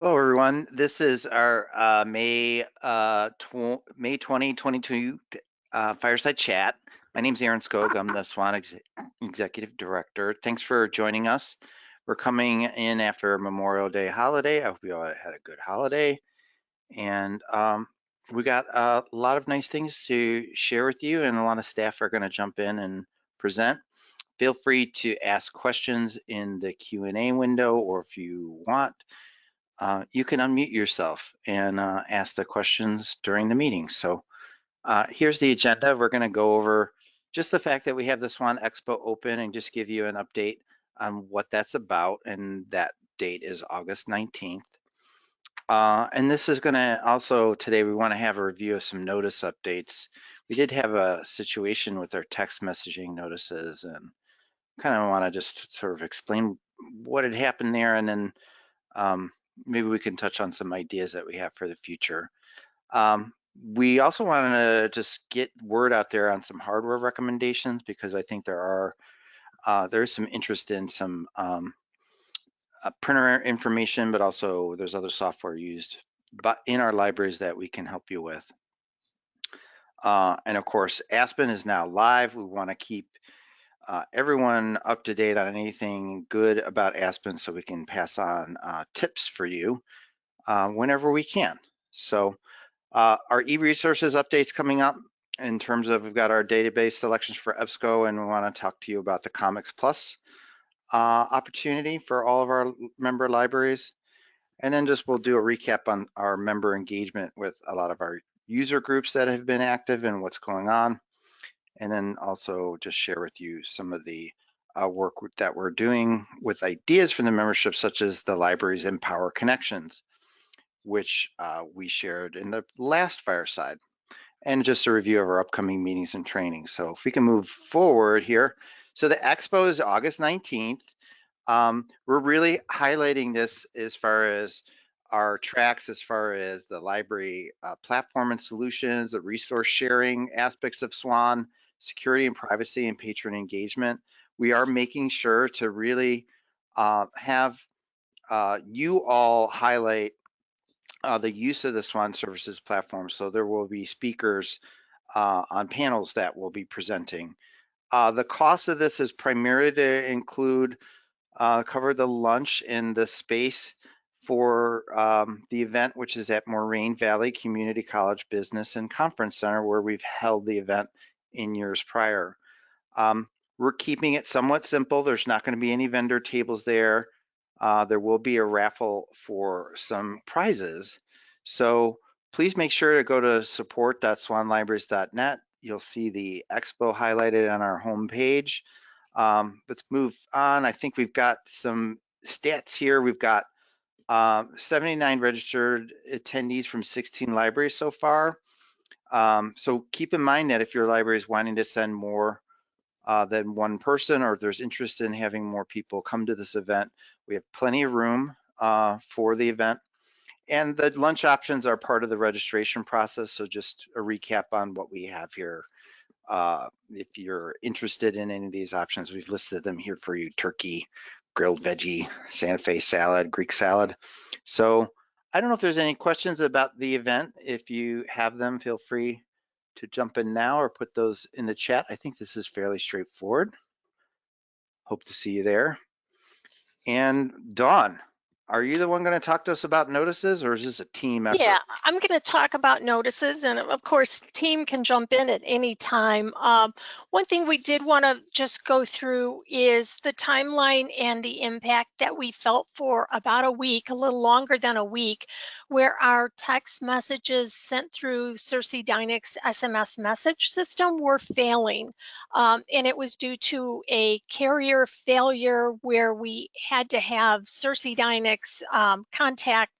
Hello, everyone. This is our May 2022 Fireside Chat. My name is Aaron Skog. I'm the SWAN Executive Director. Thanks for joining us. We're coming in after Memorial Day holiday. I hope you all had a good holiday. And we got a lot of nice things to share with you, and a lot of staff are going to jump in and present. Feel free to ask questions in the Q&A window, or if you want, you can unmute yourself and ask the questions during the meeting. So here's the agenda. We're going to go over just the fact that we have the Swan Expo open and just give you an update on what that's about. And that date is August 19th. And this is going to also, today we want to have a review of some notice updates. We did have a situation with our text messaging notices, and kind of want to just sort of explain what had happened there, and then maybe we can touch on some ideas that we have for the future. We also want to just get word out there on some hardware recommendations, because I think there's some interest in some printer information, but also there's other software used in our libraries that we can help you with. And of course, Aspen is now live. We want to keep everyone up to date on anything good about Aspen, so we can pass on tips for you whenever we can. So our e-resources updates coming up, in terms of, we've got our database selections for EBSCO, and we want to talk to you about the Comics Plus opportunity for all of our member libraries. And then we'll do a recap on our member engagement with a lot of our user groups that have been active and what's going on. And then also just share with you some of the work that we're doing with ideas from the membership, such as the library's Empower Connections, which we shared in the last Fireside, and just a review of our upcoming meetings and trainings. So if we can move forward here. So the Expo is August 19th. We're really highlighting this as far as our tracks, as far as the library platform and solutions, the resource sharing aspects of SWAN, security and privacy, and patron engagement. We are making sure to really have you all highlight the use of the SWAN Services platform. So there will be speakers on panels that will be presenting. The cost of this is primarily to include cover the lunch and the space for the event, which is at Moraine Valley Community College Business and Conference Center, where we've held the event in years prior. We're keeping it somewhat simple. There's not going to be any vendor tables there. There will be a raffle for some prizes. So please make sure to go to support.swanlibraries.net. You'll see the expo highlighted on our homepage. Let's move on. I think we've got some stats here. We've got 79 registered attendees from 16 libraries so far. So keep in mind that if your library is wanting to send more than one person, or if there's interest in having more people come to this event, we have plenty of room for the event. And the lunch options are part of the registration process. So just a recap on what we have here. If you're interested in any of these options, we've listed them here for you: turkey, grilled veggie, Santa Fe salad, Greek salad. So I don't know if there's any questions about the event. If you have them, feel free to jump in now or put those in the chat. I think this is fairly straightforward. Hope to see you there. And Dawn, are you the one going to talk to us about notices, or is this a team effort? Yeah, I'm going to talk about notices, and of course, team can jump in at any time. One thing we did want to just go through is the timeline and the impact that we felt for about a week, a little longer than a week, where our text messages sent through Cersei Dynix SMS message system were failing. And it was due to a carrier failure where we had to have Cersei Dynix contact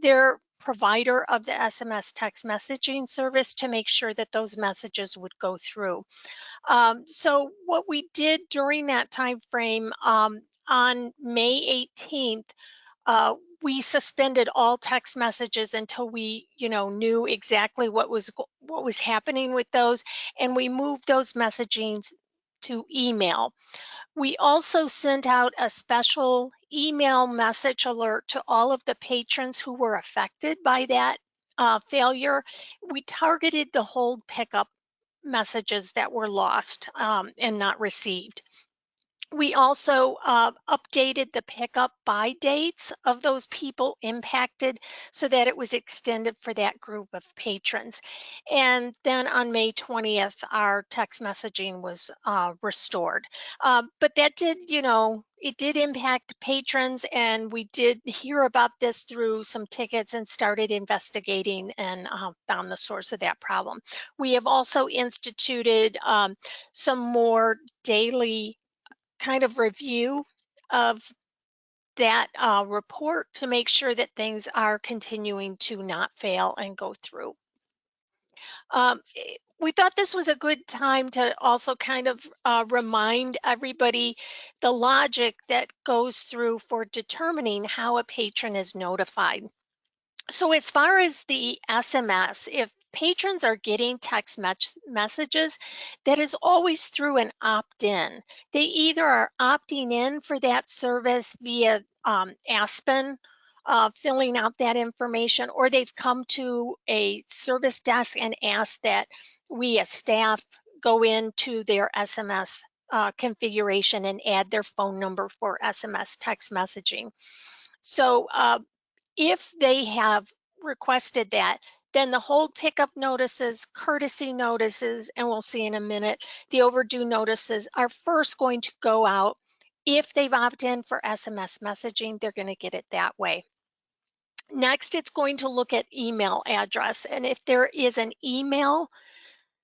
their provider of the SMS text messaging service to make sure that those messages would go through. So what we did during that time frame, on May 18th, we suspended all text messages until we, knew exactly what was happening with those, and we moved those messagings to email. We also sent out a special email message alert to all of the patrons who were affected by that failure. We targeted the hold pickup messages that were lost and not received. We also updated the pickup by dates of those people impacted so that it was extended for that group of patrons. And then on May 20th, our text messaging was restored. But that did, it did impact patrons, and we did hear about this through some tickets and started investigating and found the source of that problem. We have also instituted some more daily kind of review of that report to make sure that things are continuing to not fail and go through. We thought this was a good time to also kind of remind everybody the logic that goes through for determining how a patron is notified. So as far as the SMS, if patrons are getting text messages, that is always through an opt-in. They either are opting in for that service via Aspen, filling out that information, or they've come to a service desk and asked that we as staff go into their SMS configuration and add their phone number for SMS text messaging. So if they have requested that, then the hold pickup notices, courtesy notices, and we'll see in a minute, the overdue notices are first going to go out. If they've opted in for SMS messaging, they're going to get it that way. Next, it's going to look at email address. And if there is an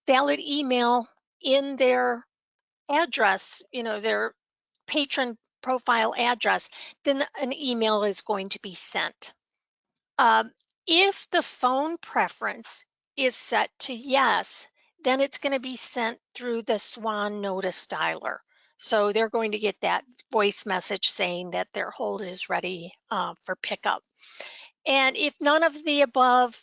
valid email in their address, their patron profile address, then an email is going to be sent. If the phone preference is set to yes, then it's going to be sent through the Swan notice dialer. So they're going to get that voice message saying that their hold is ready for pickup. And if none of the above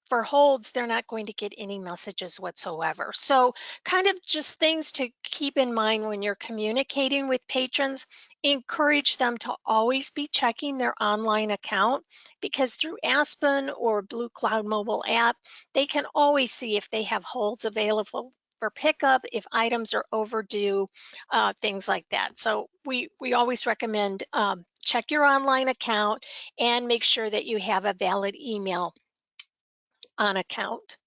for holds, they're not going to get any messages whatsoever. So kind of just things to keep in mind when you're communicating with patrons. Encourage them to always be checking their online account, because through Aspen or Blue Cloud mobile app, they can always see if they have holds available for pickup, if items are overdue, things like that. So we always recommend check your online account and make sure that you have a valid email on account.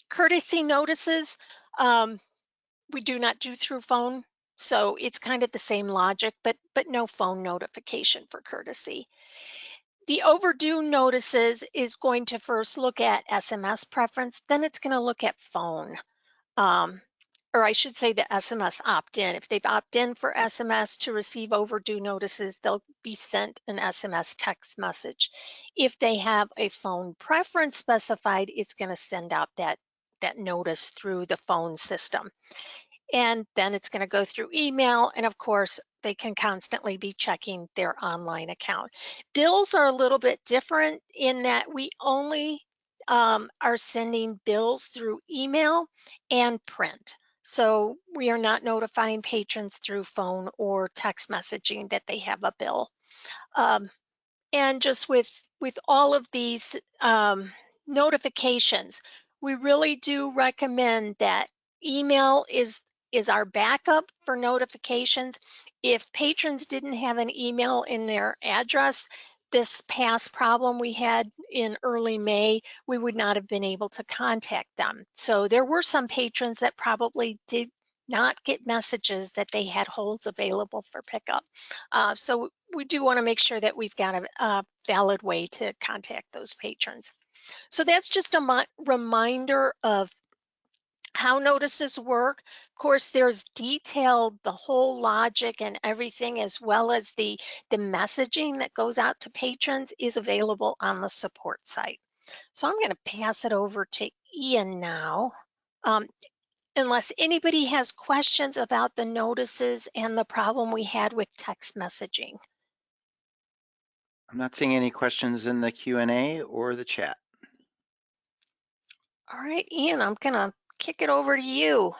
Courtesy notices, we do not do through phone, so it's kind of the same logic, but no phone notification for courtesy. The overdue notices is going to first look at SMS preference, then it's going to look at phone. Or I should say the SMS opt-in. If they've opted in for SMS to receive overdue notices, they'll be sent an SMS text message. If they have a phone preference specified, it's going to send out that notice through the phone system. And then it's going to go through email, and of course, they can constantly be checking their online account. Bills are a little bit different in that we only are sending bills through email and print. So we are not notifying patrons through phone or text messaging that they have a bill. And just with all of these notifications, we really do recommend that email is our backup for notifications. If patrons didn't have an email in their address, this past problem we had in early May, we would not have been able to contact them. So there were some patrons that probably did not get messages that they had holds available for pickup. So we do want to make sure that we've got a valid way to contact those patrons. So that's just a reminder of how notices work. Of course, there's detailed, the whole logic and everything, as well as the messaging that goes out to patrons is available on the support site. So I'm going to pass it over to Ian now. Unless anybody has questions about the notices and the problem we had with text messaging. I'm not seeing any questions in the Q&A or the chat. All right, Ian, I'm gonna kick it over to you.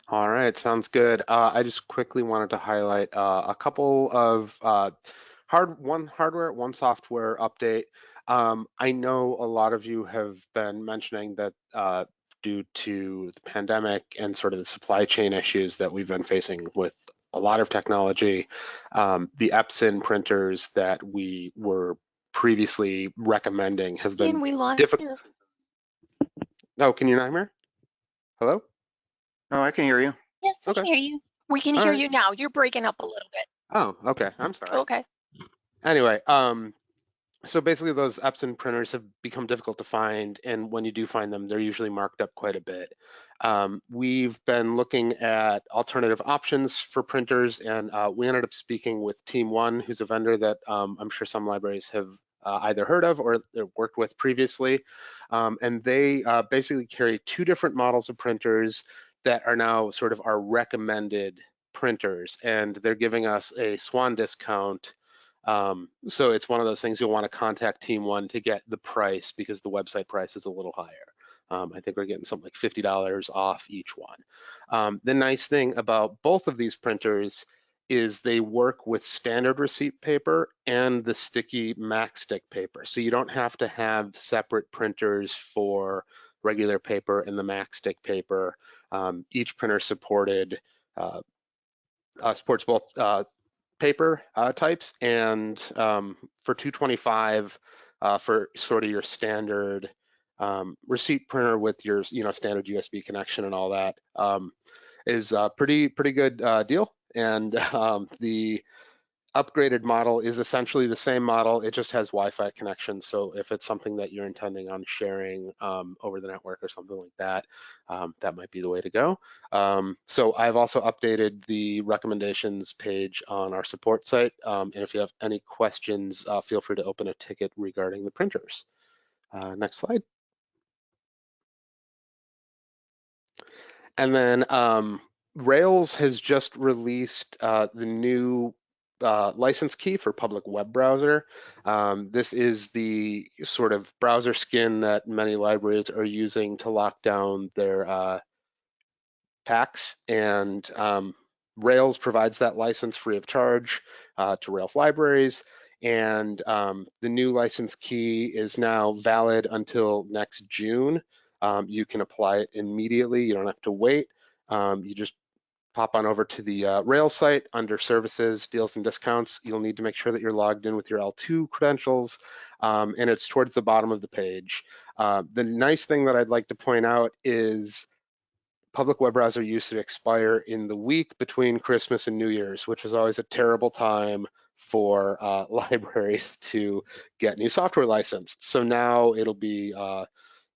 All right, sounds good. I just quickly wanted to highlight a couple of one hardware, one software update. I know a lot of you have been mentioning that due to the pandemic and sort of the supply chain issues that we've been facing with a lot of technology, the Epson printers that we were previously recommending have Ian, been we lost difficult. you. Oh, can you not hear me? Hello? No, I can hear you. Yes, we Okay. can hear you. We can All hear right. you now. You're breaking up a little bit. Oh, okay. I'm sorry. Okay. Anyway, so basically those Epson printers have become difficult to find, and when you do find them, they're usually marked up quite a bit. We've been looking at alternative options for printers, and we ended up speaking with Team One, who's a vendor that I'm sure some libraries have either heard of or worked with previously. And they basically carry two different models of printers that are now sort of our recommended printers, and they're giving us a swan discount. So it's one of those things you'll want to contact Team One to get the price because the website price is a little higher. I think we're getting something like $50 off each one. The nice thing about both of these printers is they work with standard receipt paper and the sticky Max Stick paper. So you don't have to have separate printers for regular paper and the Max Stick paper. Each printer supports both paper types, and for 225 for sort of your standard receipt printer with your standard USB connection and all that is a pretty good deal. And the upgraded model is essentially the same model. It just has Wi-Fi connection. So if it's something that you're intending on sharing over the network or something like that, that might be the way to go. So I've also updated the recommendations page on our support site. And if you have any questions, feel free to open a ticket regarding the printers. Next slide. And then Rails has just released the new license key for public web browser. This is the sort of browser skin that many libraries are using to lock down their packs, and Rails provides that license free of charge to Rails libraries. And the new license key is now valid until next June. You can apply it immediately. You don't have to wait. You just pop on over to the Rails site under services, deals and discounts. You'll need to make sure that you're logged in with your L2 credentials, and it's towards the bottom of the page. The nice thing that I'd like to point out is public web browser used to expire in the week between Christmas and New Year's, which is always a terrible time for libraries to get new software licensed. So now it'll be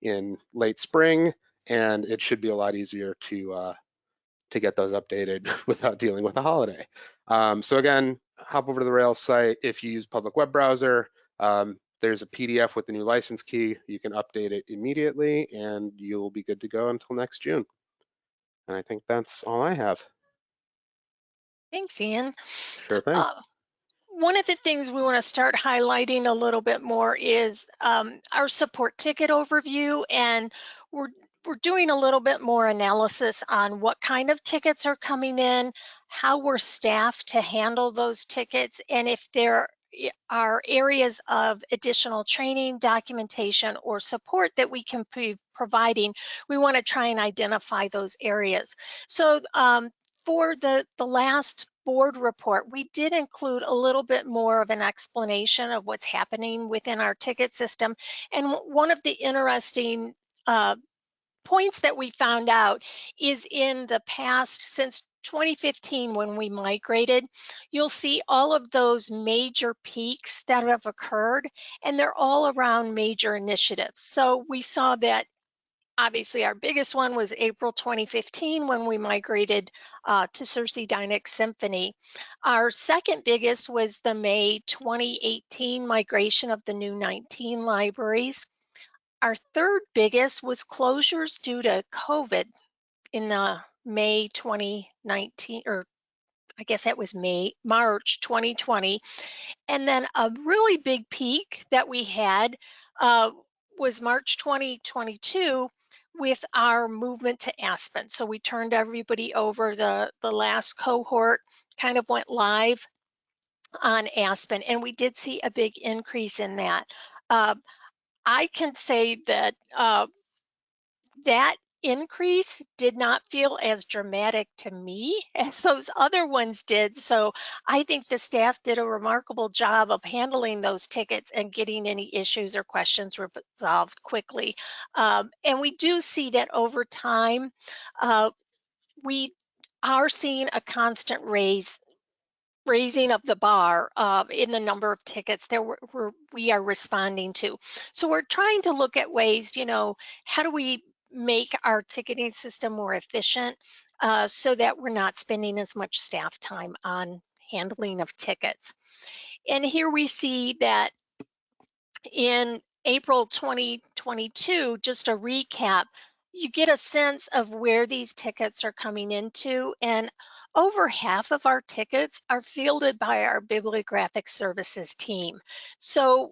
in late spring, and it should be a lot easier to get those updated without dealing with a holiday. So again, hop over to the Rails site. If you use public web browser, there's a PDF with the new license key. You can update it immediately, and you'll be good to go until next June. And I think that's all I have. Thanks, Ian. Sure thing. Uh, One of the things we want to start highlighting a little bit more is our support ticket overview, and we're we're doing a little bit more analysis on what kind of tickets are coming in, how we're staffed to handle those tickets, and if there are areas of additional training, documentation, or support that we can be providing. We want to try and identify those areas. So for the last board report, we did include a little bit more of an explanation of what's happening within our ticket system. And one of the interesting points that we found out is in the past, since 2015 when we migrated, you'll see all of those major peaks that have occurred, and they're all around major initiatives. So we saw that obviously our biggest one was April 2015 when we migrated to Circe Dynix Symphony. Our second biggest was the May 2018 migration of the new 19 libraries. Our third biggest was closures due to COVID in the May 2019, or I guess that was March 2020. And then a really big peak that we had was March 2022 with our movement to Aspen. So we turned everybody over. The last cohort kind of went live on Aspen, and we did see a big increase in that. Uh, I can say that that increase did not feel as dramatic to me as those other ones did. So I think the staff did a remarkable job of handling those tickets and getting any issues or questions resolved quickly. And we do see that over time, we are seeing a constant raising of the bar in the number of tickets that we are responding to. So we're trying to look at ways, how do we make our ticketing system more efficient so that we're not spending as much staff time on handling of tickets. And here we see that in April 2022, just a recap, you get a sense of where these tickets are coming into, and over half of our tickets are fielded by our bibliographic services team. So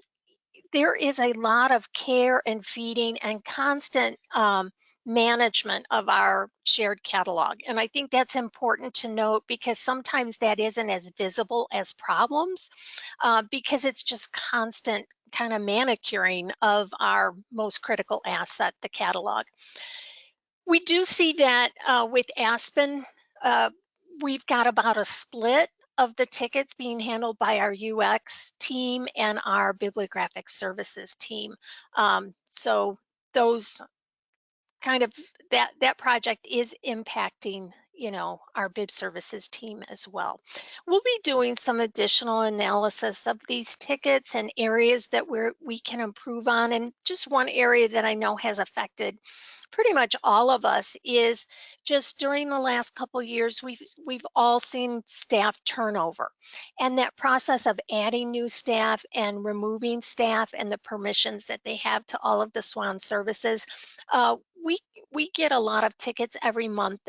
there is a lot of care and feeding and constant management of our shared catalog. And I think that's important to note because sometimes that isn't as visible as problems because it's just constant kind of manicuring of our most critical asset, the catalog. We do see that with Aspen, uh, we've got about a split of the tickets being handled by our UX team and our bibliographic services team. So those kind of that project is impacting our bib services team as well. We'll be doing some additional analysis of these tickets and areas that we can improve on, and just one area that I know has affected pretty much all of us is just during the last couple of years we've all seen staff turnover, and that process of adding new staff and removing staff and the permissions that they have to all of the SWAN services. We get a lot of tickets every month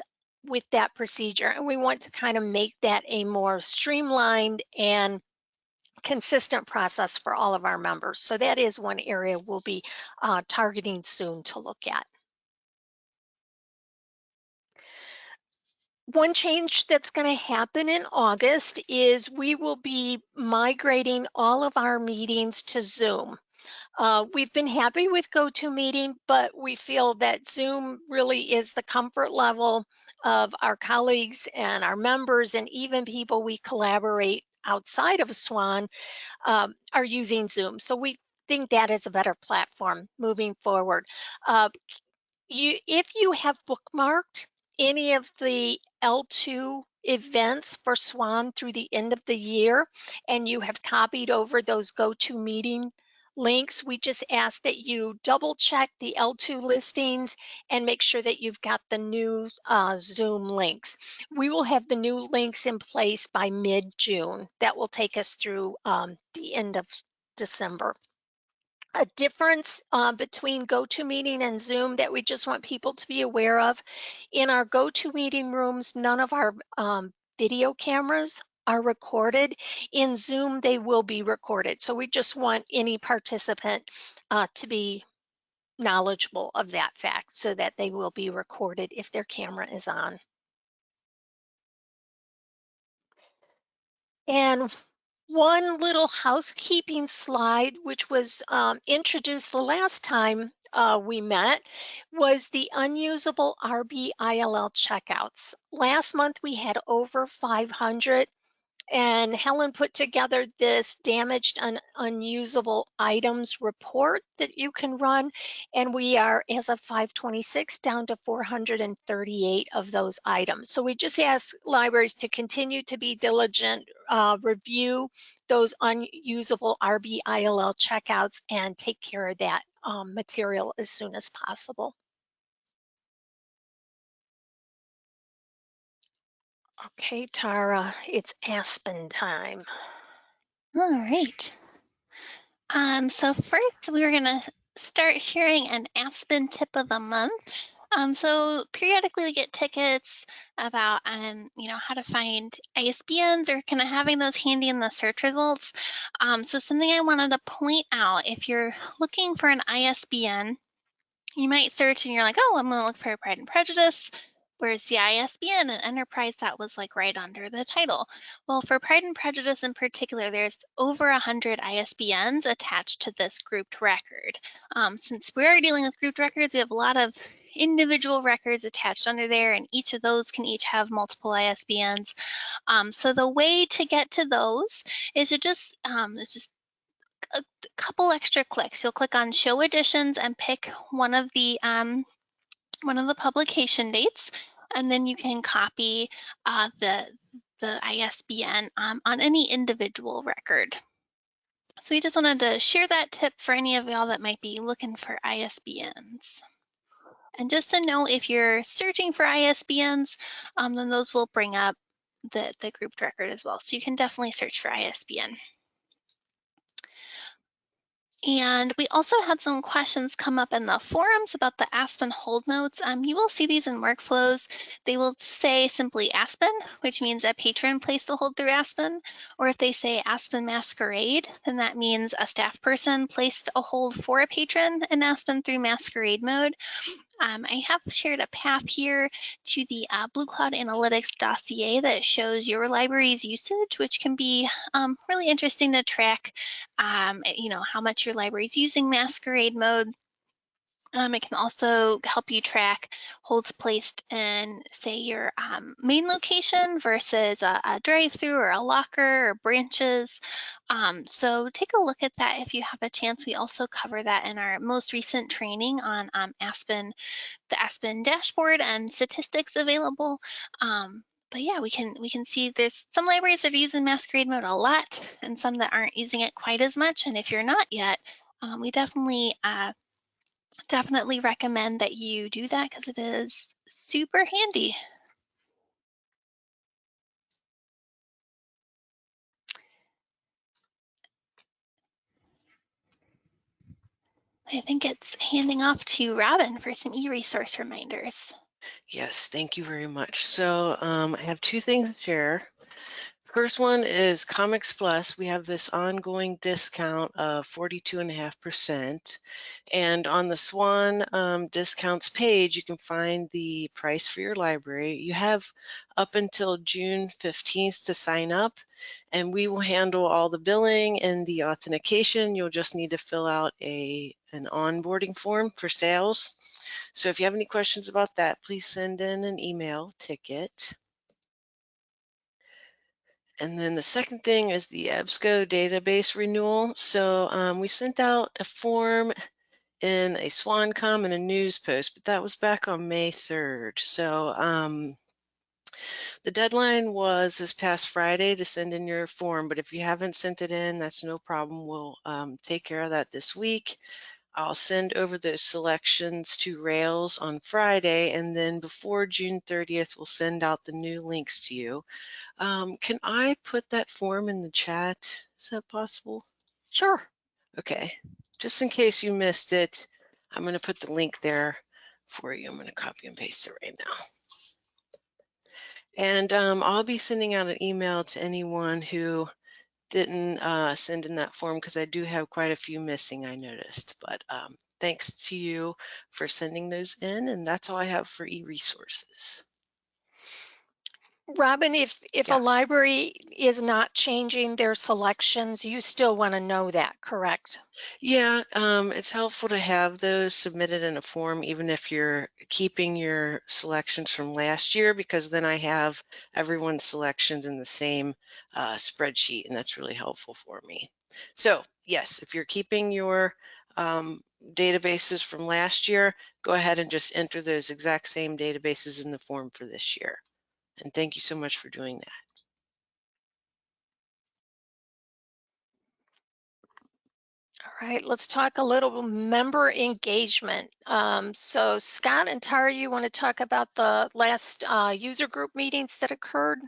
with that procedure, and we want to kind of make that a more streamlined and consistent process for all of our members. So that is one area we'll be targeting soon to look at. One change that's going to happen in August is we will be migrating all of our meetings to Zoom. We've been happy with GoToMeeting, but we feel that Zoom really is the comfort level of our colleagues and our members, and even people we collaborate outside of SWAN are using Zoom. So we think that is a better platform moving forward. If you have bookmarked any of the L2 events for SWAN through the end of the year, and you have copied over those GoToMeeting links, we just ask that you double check the L2 listings and make sure that you've got the new Zoom links. We will have the new links in place by mid-June. That will take us through the end of December. A difference between GoToMeeting and Zoom that we just want people to be aware of. In our GoToMeeting rooms, none of our video cameras are recorded. In Zoom, they will be recorded. So we just want any participant to be knowledgeable of that fact so that they will be recorded if their camera is on. And one little housekeeping slide, which was introduced the last time we met, was the unusable RBILL checkouts. Last month we had over 500, and Helen put together this damaged and unusable items report that you can run, and we are, as of 5/26, down to 438 of those items. So we just ask libraries to continue to be diligent, review those unusable RBILL checkouts, and take care of that material as soon as possible. Okay, Tara, it's Aspen time. All right. So first we're gonna start sharing an Aspen tip of the month. So periodically we get tickets about how to find ISBNs or kind of having those handy in the search results. So something I wanted to point out, if you're looking for an ISBN, You might search and you're like, oh, I'm going to look for Pride and Prejudice. Where's the ISBN? And Enterprise, that was like right under the title. Well, for Pride and Prejudice in particular, there's over 100 ISBNs attached to this grouped record. Since we are dealing with grouped records, we have a lot of individual records attached under there, and each of those can each have multiple ISBNs. So the way to get to those is to just, it's just a couple extra clicks. You'll click on Show Editions and pick one of the publication dates, and then you can copy the ISBN on any individual record. So we just wanted to share that tip for any of y'all that might be looking for ISBNs. And just to know, if you're searching for ISBNs, then those will bring up the grouped record as well. So you can definitely search for ISBN. And we also had some questions come up in the forums about the Aspen hold notes. You will see these in workflows. They will say simply Aspen, which means a patron placed a hold through Aspen. Or if they say Aspen Masquerade, then that means a staff person placed a hold for a patron in Aspen through Masquerade mode. I have shared a path here to the Blue Cloud Analytics dossier that shows your library's usage, which can be really interesting to track, how much your library is using Masquerade mode. It can also help you track holds placed in, say, your main location versus a drive-through or a locker or branches. So take a look at that if you have a chance. We also cover that in our most recent training on Aspen, the Aspen dashboard and statistics available. But yeah, we can see there's some libraries that are using Masquerade mode a lot and some that aren't using it quite as much. And if you're not yet, we definitely recommend that you do that because it is super handy. I think it's handing off to Robin for some e-resource reminders. Yes, thank you very much. So I have two things to share. First one is Comics Plus. We have this ongoing discount of 42.5%. And on the Swan discounts page, you can find the price for your library. You have up until June 15th to sign up, and we will handle all the billing and the authentication. You'll just need to fill out an onboarding form for sales. So if you have any questions about that, please send in an email ticket. And then the second thing is the EBSCO database renewal. So we sent out a form in a SwanCom and a news post, but that was back on May 3rd. So the deadline was this past Friday to send in your form, but if you haven't sent it in, that's no problem. We'll take care of that this week. I'll send over those selections to Rails on Friday, and then before June 30th, we'll send out the new links to you. Can I put that form in the chat? Is that possible? Sure. Okay, just in case you missed it, I'm going to put the link there for you. I'm going to copy and paste it right now. And I'll be sending out an email to anyone who didn't send in that form because I do have quite a few missing, I noticed. But thanks to you for sending those in, and that's all I have for e-resources. Robin, if Yeah. a library is not changing their selections, you still want to know that, correct? Yeah, it's helpful to have those submitted in a form, even if you're keeping your selections from last year, because then I have everyone's selections in the same spreadsheet, and that's really helpful for me. So yes, if you're keeping your databases from last year, go ahead and just enter those exact same databases in the form for this year. And thank you so much for doing that. All right, let's talk a little member engagement. So Scott and Tara, you want to talk about the last user group meetings that occurred?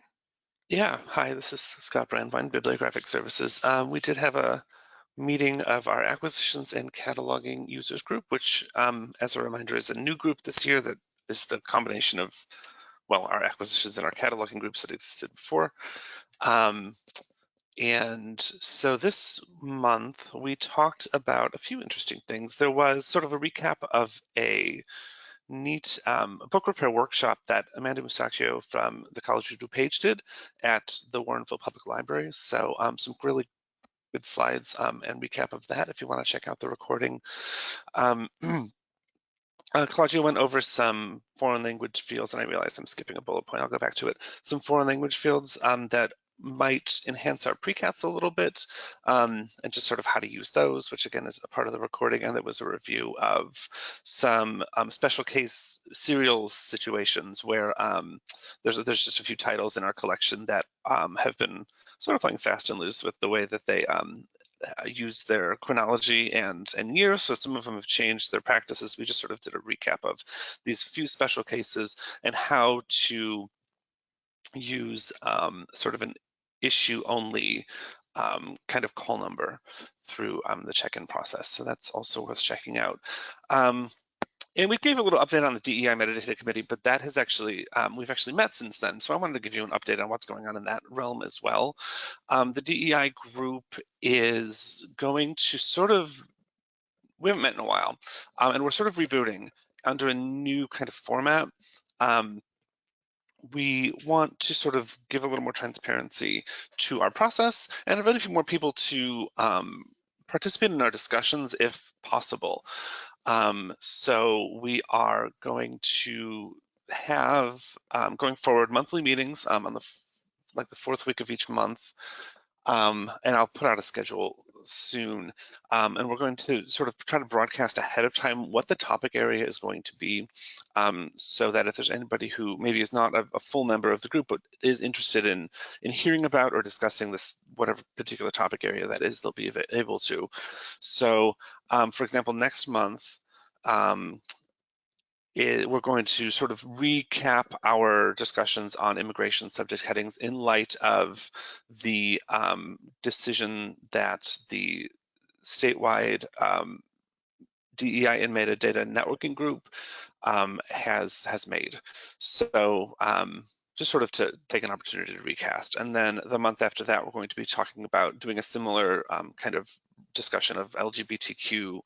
Yeah, hi, this is Scott Brandwein, Bibliographic Services. We did have a meeting of our acquisitions and cataloging users group, which, as a reminder, is a new group this year that is the combination of, well, our acquisitions and our cataloging groups that existed before. And so this month we talked about a few interesting things. There was sort of a recap of a neat book repair workshop that Amanda Musacchio from the College of DuPage did at the Warrenville Public Library. So some really good slides and recap of that if you want to check out the recording. Claudia went over some foreign language fields, and I realize I'm skipping a bullet point. I'll go back to it. Some foreign language fields that might enhance our precats a little bit, and just sort of how to use those, which again is a part of the recording. And there was a review of some special case serials situations where there's just a few titles in our collection that have been sort of playing fast and loose with the way that they use their chronology and years. So some of them have changed their practices. We just sort of did a recap of these few special cases and how to use sort of an issue only kind of call number through the check-in process. So that's also worth checking out. And we gave a little update on the DEI Metadata Committee, but that has actually, we've actually met since then. So I wanted to give you an update on what's going on in that realm as well. The DEI group is going to sort of, we haven't met in a while, and we're sort of rebooting under a new kind of format. We want to sort of give a little more transparency to our process and invite a few more people to participate in our discussions if possible. So we are going to have, going forward, monthly meetings on the fourth week of each month. And I'll put out a schedule soon. And we're going to sort of try to broadcast ahead of time what the topic area is going to be, so that if there's anybody who maybe is not a full member of the group but is interested in hearing about or discussing this, whatever particular topic area that is, they'll be able to. So, for example, next month, we're going to sort of recap our discussions on immigration subject headings in light of the decision that the statewide DEI and metadata networking group has made. So just sort of to take an opportunity to recast. And then the month after that, we're going to be talking about doing a similar kind of discussion of LGBTQ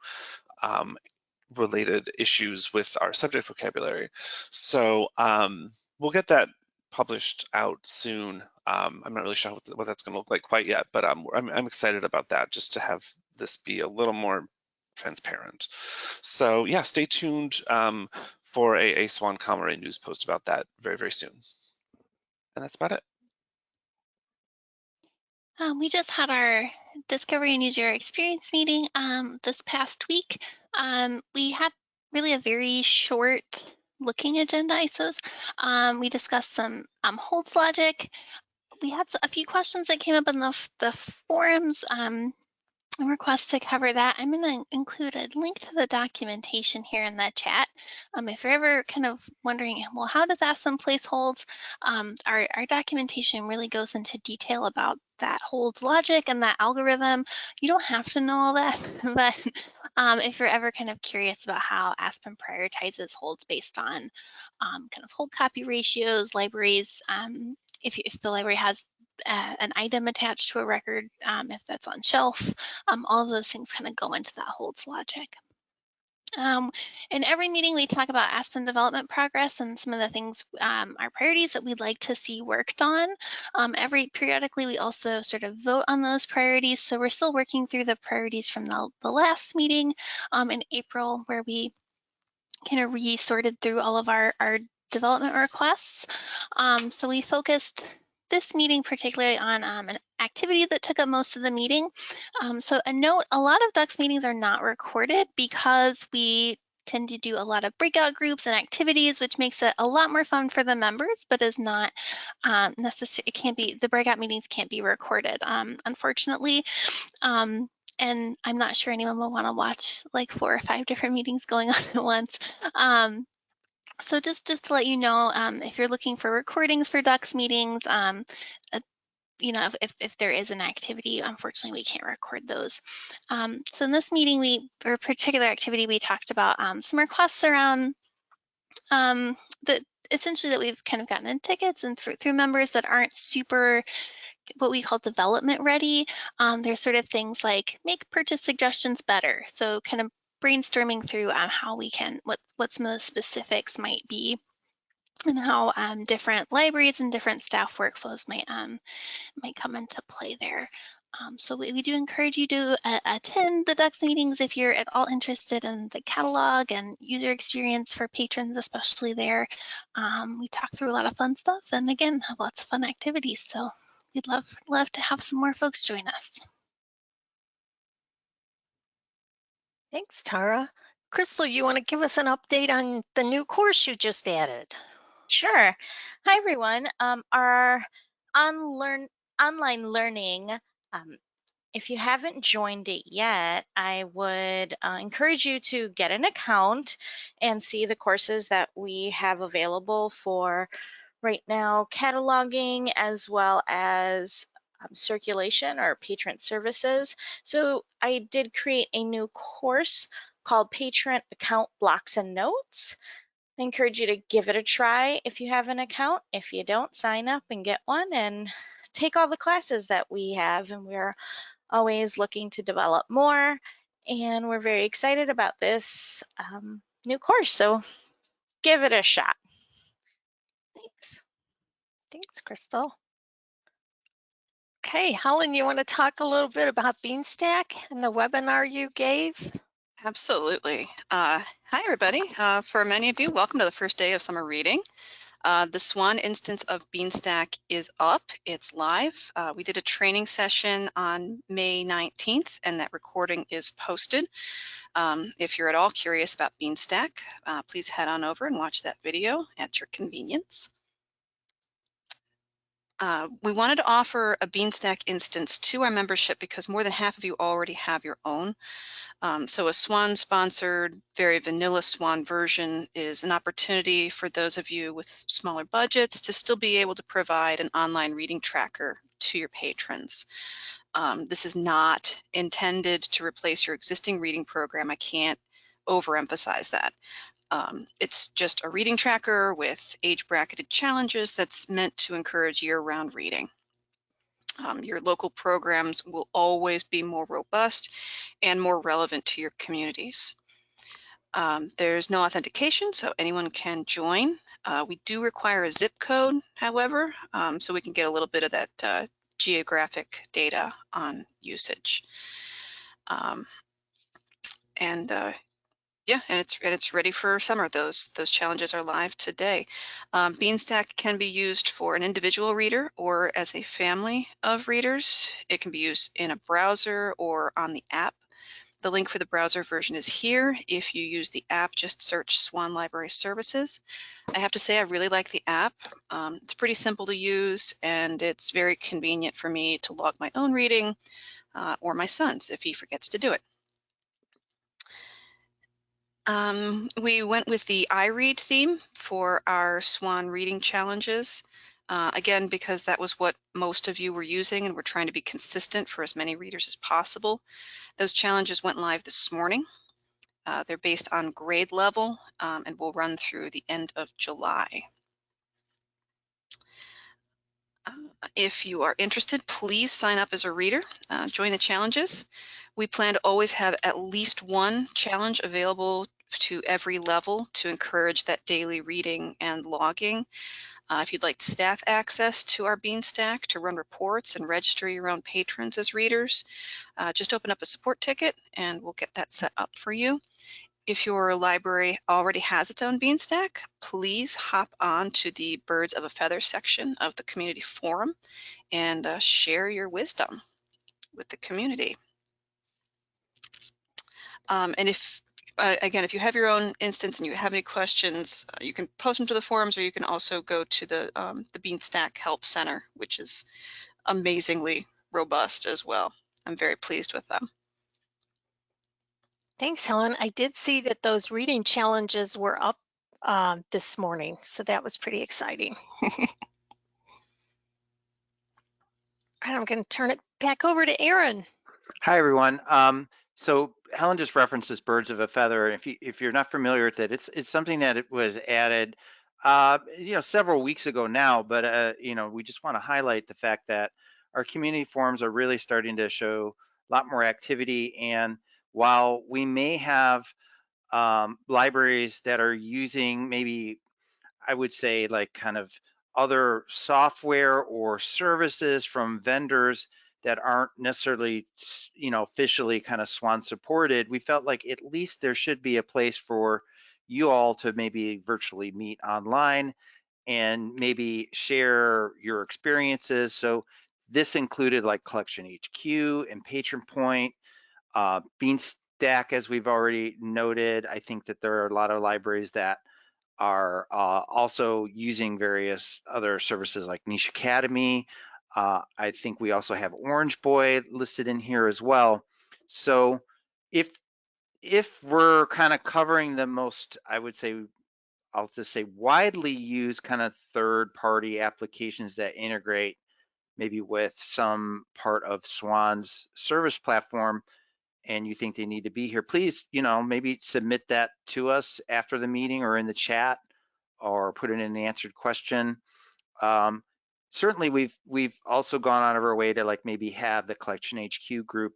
related issues with our subject vocabulary. So we'll get that published out soon. I'm not really sure what that's going to look like quite yet, but I'm excited about that, just to have this be a little more transparent. So yeah, stay tuned for a SwanCom or a news post about that very, very soon. And that's about it. We just had our Discovery and User Experience meeting this past week. We had really a very short looking agenda, I suppose. We discussed some holds logic. We had a few questions that came up in the forums. Request to cover that. I'm going to include a link to the documentation here in the chat. If you're ever kind of wondering, well, how does Aspen place holds? Our documentation really goes into detail about that holds logic and that algorithm. You don't have to know all that, but if you're ever kind of curious about how Aspen prioritizes holds based on kind of hold copy ratios, libraries, if the library has an item attached to a record, if that's on shelf, all of those things kind of go into that holds logic. In every meeting, we talk about Aspen development progress and some of the things, our priorities that we'd like to see worked on. Periodically, we also sort of vote on those priorities. So we're still working through the priorities from the last meeting in April, where we kind of resorted through all of our development requests. So we focused this meeting particularly on an activity that took up most of the meeting. So a note, a lot of DUX meetings are not recorded because we tend to do a lot of breakout groups and activities, which makes it a lot more fun for the members, but is not necessary. It can't be, the breakout meetings can't be recorded, unfortunately. And I'm not sure anyone will want to watch like 4 or 5 different meetings going on at once. So just to let you know, if you're looking for recordings for DUX meetings, you know, if there is an activity, unfortunately, we can't record those. So in this meeting, or particular activity, we talked about some requests around essentially that we've kind of gotten in tickets and through members that aren't super what we call development ready. There's sort of things like make purchase suggestions better. So kind of brainstorming through how we can, what some of the specifics might be, and how different libraries and different staff workflows might come into play there. So we do encourage you to attend the Ducks meetings if you're at all interested in the catalog and user experience for patrons, especially there. We talk through a lot of fun stuff, and again, have lots of fun activities. So we'd love to have some more folks join us. Thanks, Tara. Crystal, you want to give us an update on the new course you just added? Sure. Hi, everyone. Our online learning, if you haven't joined it yet, I would encourage you to get an account and see the courses that we have available for right now, cataloging as well as circulation or patron services. So I did create a new course called Patron Account Blocks and Notes. I encourage you to give it a try if you have an account. If you don't, sign up and get one and take all the classes that we have. And we're always looking to develop more. And we're very excited about this new course. So give it a shot. Thanks. Thanks, Crystal. Okay, Helen, you want to talk a little bit about Beanstack and the webinar you gave? Absolutely. Hi, everybody. For many of you, welcome to the first day of summer reading. The Swan instance of Beanstack is up. It's live. We did a training session on May 19th, and that recording is posted. If you're at all curious about Beanstack, please head on over and watch that video at your convenience. We wanted to offer a Beanstack instance to our membership because more than half of you already have your own. So a Swan-sponsored, very vanilla Swan version is an opportunity for those of you with smaller budgets to still be able to provide an online reading tracker to your patrons. This is not intended to replace your existing reading program. I can't overemphasize that. It's just a reading tracker with age-bracketed challenges that's meant to encourage year-round reading. Your local programs will always be more robust and more relevant to your communities. There's no authentication, so anyone can join. We do require a zip code, however, so we can get a little bit of that geographic data on usage. Yeah, and it's ready for summer. Those challenges are live today. Beanstack can be used for an individual reader or as a family of readers. It can be used in a browser or on the app. The link for the browser version is here. If you use the app, just search Swan Library Services. I have to say I really like the app. It's pretty simple to use, and it's very convenient for me to log my own reading or my son's if he forgets to do it. We went with the iRead theme for our Swan reading challenges. Again, because that was what most of you were using and we're trying to be consistent for as many readers as possible. Those challenges went live this morning. They're based on grade level and will run through the end of July. If you are interested, please sign up as a reader, join the challenges. We plan to always have at least one challenge available to every level to encourage that daily reading and logging. If you'd like staff access to our Beanstack to run reports and register your own patrons as readers, just open up a support ticket and we'll get that set up for you. If your library already has its own Beanstack, please hop on to the Birds of a Feather section of the community forum and share your wisdom with the community. And if again, if you have your own instance and you have any questions, you can post them to the forums, or you can also go to the Beanstack Help Center, which is amazingly robust as well. I'm very pleased with them. Thanks, Helen. I did see that those reading challenges were up this morning, so that was pretty exciting. And I'm going to turn it back over to Aaron. Hi, everyone. So Helen just references Birds of a Feather. If you're not familiar with it, it's something that it was added Several weeks ago now, but we just want to highlight the fact that our community forums are really starting to show a lot more activity. And while we may have libraries that are using maybe, I would say, like kind of other software or services from vendors that aren't necessarily, officially kind of SWAN supported, we felt like at least there should be a place for you all to maybe virtually meet online and maybe share your experiences. So this included like Collection HQ and Patron Point, Beanstack, as we've already noted. I think that there are a lot of libraries that are also using various other services like Niche Academy. I think we also have Orange Boy listed in here as well. So if we're kind of covering the most, I would say, I'll just say widely used kind of third-party applications that integrate maybe with some part of Swan's service platform, and you think they need to be here, please, maybe submit that to us after the meeting or in the chat, or put it in an answered question. Certainly, we've also gone out of our way to like maybe have the Collection HQ group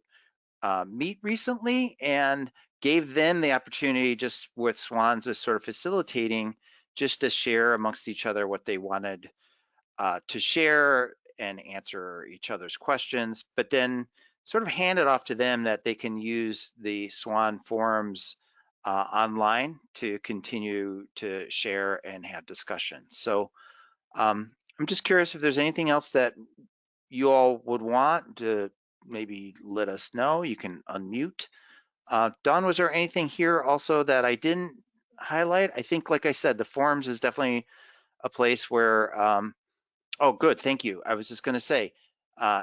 meet recently and gave them the opportunity, just with Swans as sort of facilitating, just to share amongst each other what they wanted to share and answer each other's questions, but then sort of hand it off to them that they can use the Swan forums online to continue to share and have discussion. So I'm just curious if there's anything else that you all would want to maybe let us know. You can unmute. Dawn, was there anything here also that I didn't highlight? I think, like I said, the forums is definitely a place where, oh, good, thank you. I was just gonna say,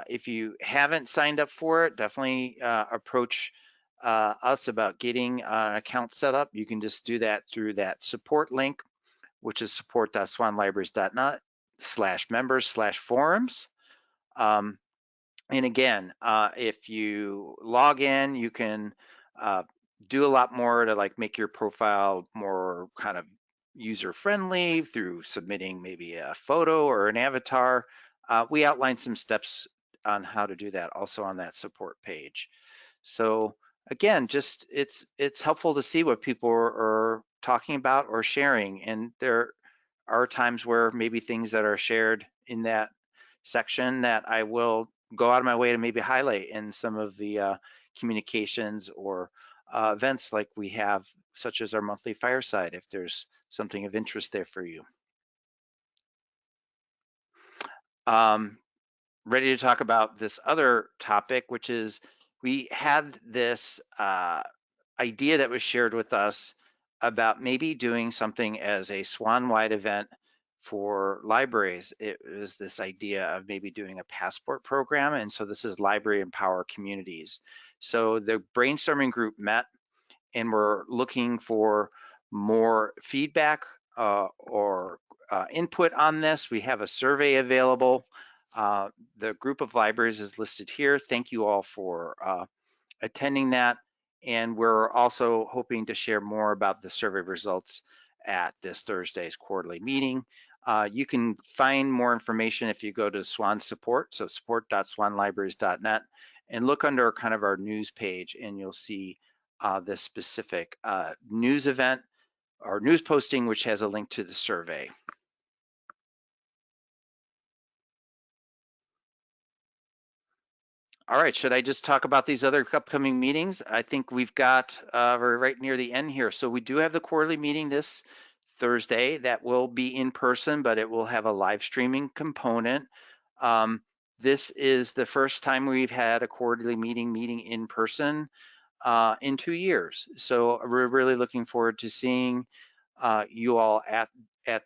if you haven't signed up for it, definitely approach us about getting an account set up. You can just do that through that support link, which is support.swanlibraries.net/members/forums. And again, if you log in, you can do a lot more to like make your profile more kind of user friendly through submitting maybe a photo or an avatar. We outline some steps on how to do that also on that support page. So again, just it's helpful to see what people are talking about or sharing, and there are times where maybe things that are shared in that section that I will go out of my way to maybe highlight in some of the communications or events like we have, such as our monthly fireside, if there's something of interest there for you. Ready to talk about this other topic, which is we had this idea that was shared with us about maybe doing something as a Swan-wide event for libraries. It was this idea of maybe doing a passport program, and so this is Library Empower Communities. So the brainstorming group met, and we're looking for more feedback or input on this. We have a survey available. The group of libraries is listed here. Thank you all for attending that. And we're also hoping to share more about the survey results at this Thursday's quarterly meeting. You can find more information if you go to Swan Support, so support.swanlibraries.net, and look under kind of our news page, and you'll see this specific news event or news posting, which has a link to the survey. All right, should I just talk about these other upcoming meetings? I think we've got, we're right near the end here. So we do have the quarterly meeting this Thursday that will be in person, but it will have a live streaming component. This is the first time we've had a quarterly meeting in person in 2 years. So we're really looking forward to seeing you all at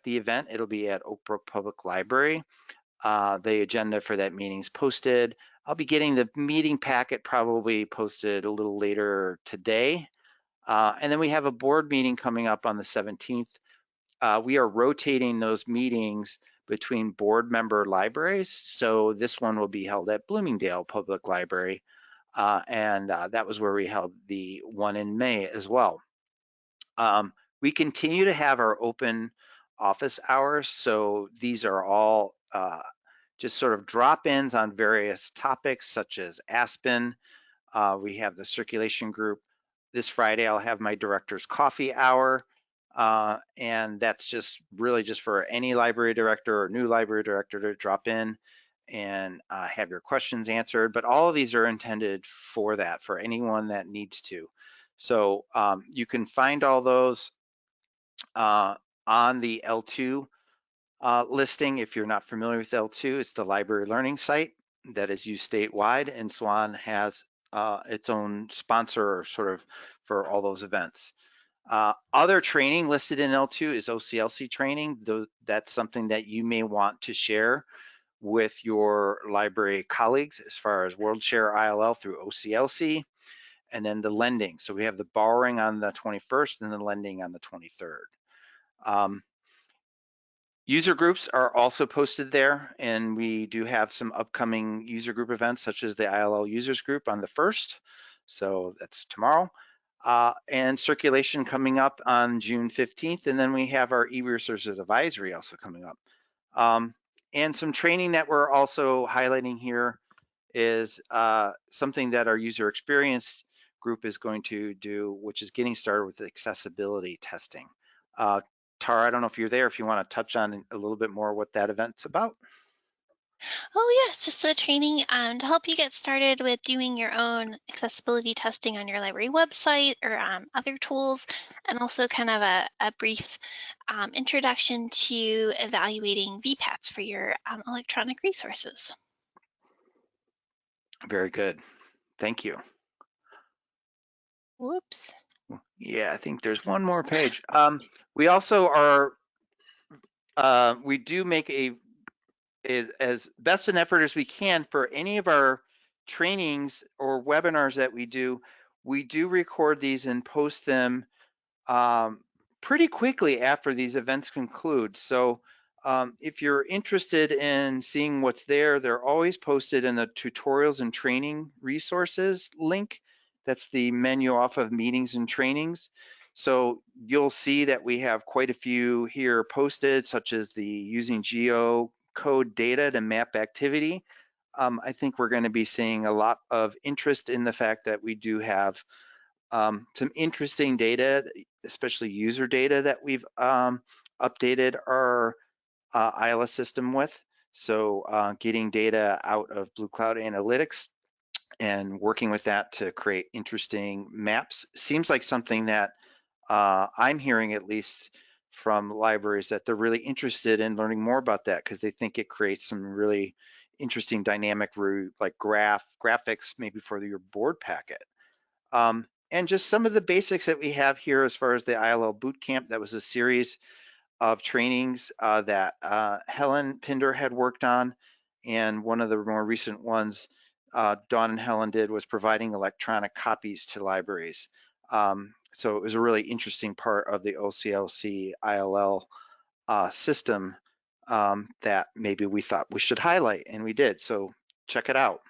the event. It'll be at Oak Brook Public Library. The agenda for that meeting is posted. I'll be getting the meeting packet probably posted a little later today. And then we have a board meeting coming up on the 17th. We are rotating those meetings between board member libraries. So this one will be held at Bloomingdale Public Library. And that was where we held the one in May as well. We continue to have our open office hours. So these are all just sort of drop-ins on various topics such as Aspen. We have the circulation group. This Friday, I'll have my director's coffee hour. And that's just really just for any library director or new library director to drop in and have your questions answered. But all of these are intended for that, for anyone that needs to. So you can find all those on the L2 listing. If you're not familiar with L2, it's the library learning site that is used statewide, and SWAN has its own sponsor sort of for all those events. Other training listed in L2 is OCLC training. That's something that you may want to share with your library colleagues as far as WorldShare ILL through OCLC, and then the lending. So we have the borrowing on the 21st and the lending on the 23rd. User groups are also posted there, and we do have some upcoming user group events such as the ILL users group on the 1st. So that's tomorrow. And circulation coming up on June 15th. And then we have our e-resources advisory also coming up. And some training that we're also highlighting here is something that our user experience group is going to do, which is getting started with accessibility testing. Tara, I don't know if you're there, if you want to touch on a little bit more what that event's about. Oh yeah, it's just the training to help you get started with doing your own accessibility testing on your library website or other tools, and also kind of a brief introduction to evaluating VPATs for your electronic resources. Very good. Thank you. Whoops. Yeah, I think there's one more page. We also are, we do make as best an effort as we can for any of our trainings or webinars that we do record these and post them pretty quickly after these events conclude. So if you're interested in seeing what's there, they're always posted in the tutorials and training resources link. That's the menu off of meetings and trainings. So you'll see that we have quite a few here posted, such as the using geocode data to map activity. I think we're going to be seeing a lot of interest in the fact that we do have some interesting data, especially user data that we've updated our ILS system with. So getting data out of Blue Cloud Analytics and working with that to create interesting maps seems like something that I'm hearing, at least from libraries, that they're really interested in learning more about that because they think it creates some really interesting dynamic like graphics maybe for your board packet. And just some of the basics that we have here as far as the ILL Bootcamp. That was a series of trainings that Helen Pinder had worked on. And one of the more recent ones Dawn and Helen did was providing electronic copies to libraries. So it was a really interesting part of the OCLC ILL system that maybe we thought we should highlight, and we did. So check it out.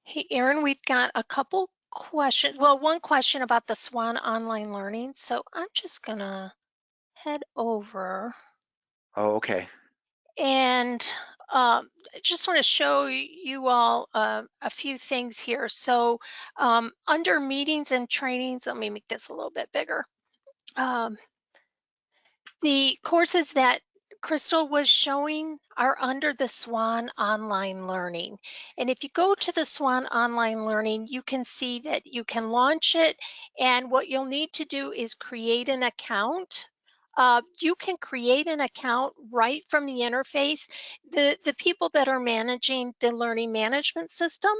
Hey, Erin, we've got a couple questions. Well, one question about the SWAN online learning. So I'm just gonna head over. Oh, okay. And I just want to show you all a few things here. So under meetings and trainings, let me make this a little bit bigger. The courses that Crystal was showing are under the SWAN online learning. And if you go to the SWAN online learning, you can see that you can launch it. And what you'll need to do is create an account. You can create an account right from the interface. The people that are managing the learning management system,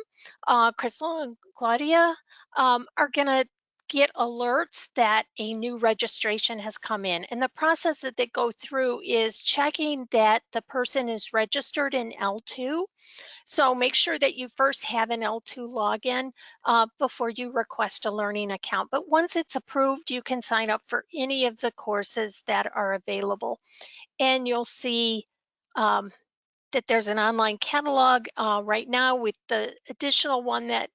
Crystal and Claudia, are going to get alerts that a new registration has come in. And the process that they go through is checking that the person is registered in L2. So make sure that you first have an L2 login before you request a learning account. But once it's approved, you can sign up for any of the courses that are available. And you'll see that there's an online catalog right now with the additional one that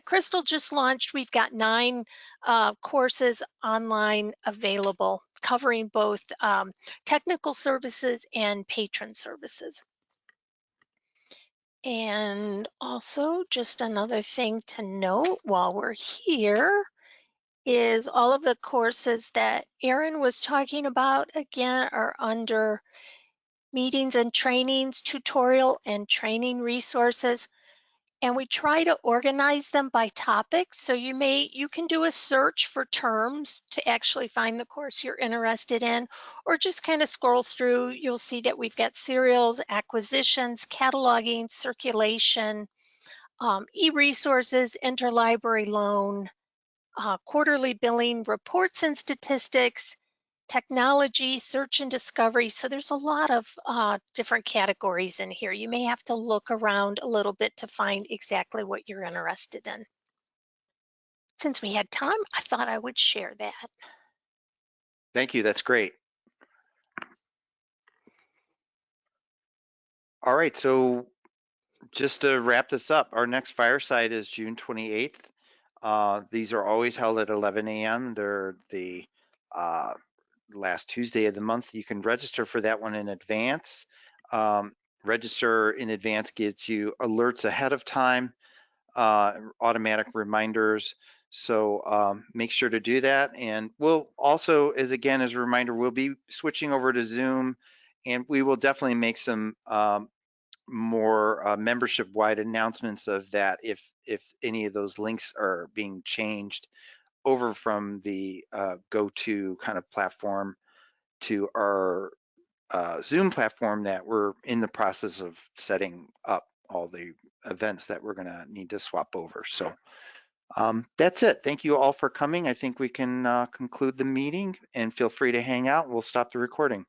Crystal just launched. We've got 9 courses online available covering both technical services and patron services. And also, just another thing to note while we're here is all of the courses that Erin was talking about, again, are under meetings and trainings, tutorial and training resources. And we try to organize them by topics. So you can do a search for terms to actually find the course you're interested in, or just kind of scroll through. You'll see that we've got serials, acquisitions, cataloging, circulation, e-resources, interlibrary loan, quarterly billing, reports and statistics, technology, search and discovery. So there's a lot of different categories in here. You may have to look around a little bit to find exactly what you're interested in. Since we had time, I thought I would share that. Thank you, that's great. All right, so just to wrap this up, our next Fireside is June 28th. These are always held at 11 a.m. They're the last Tuesday of the month. You can register for that one in advance. Register in advance gets you alerts ahead of time, automatic reminders. So make sure to do that. And we'll also, as a reminder, we'll be switching over to Zoom, and we will definitely make some more membership-wide announcements of that if any of those links are being changed over from the go-to kind of platform to our Zoom platform that we're in the process of setting up all the events that we're gonna need to swap over. So that's it. Thank you all for coming. I think we can conclude the meeting, and feel free to hang out. We'll stop the recording.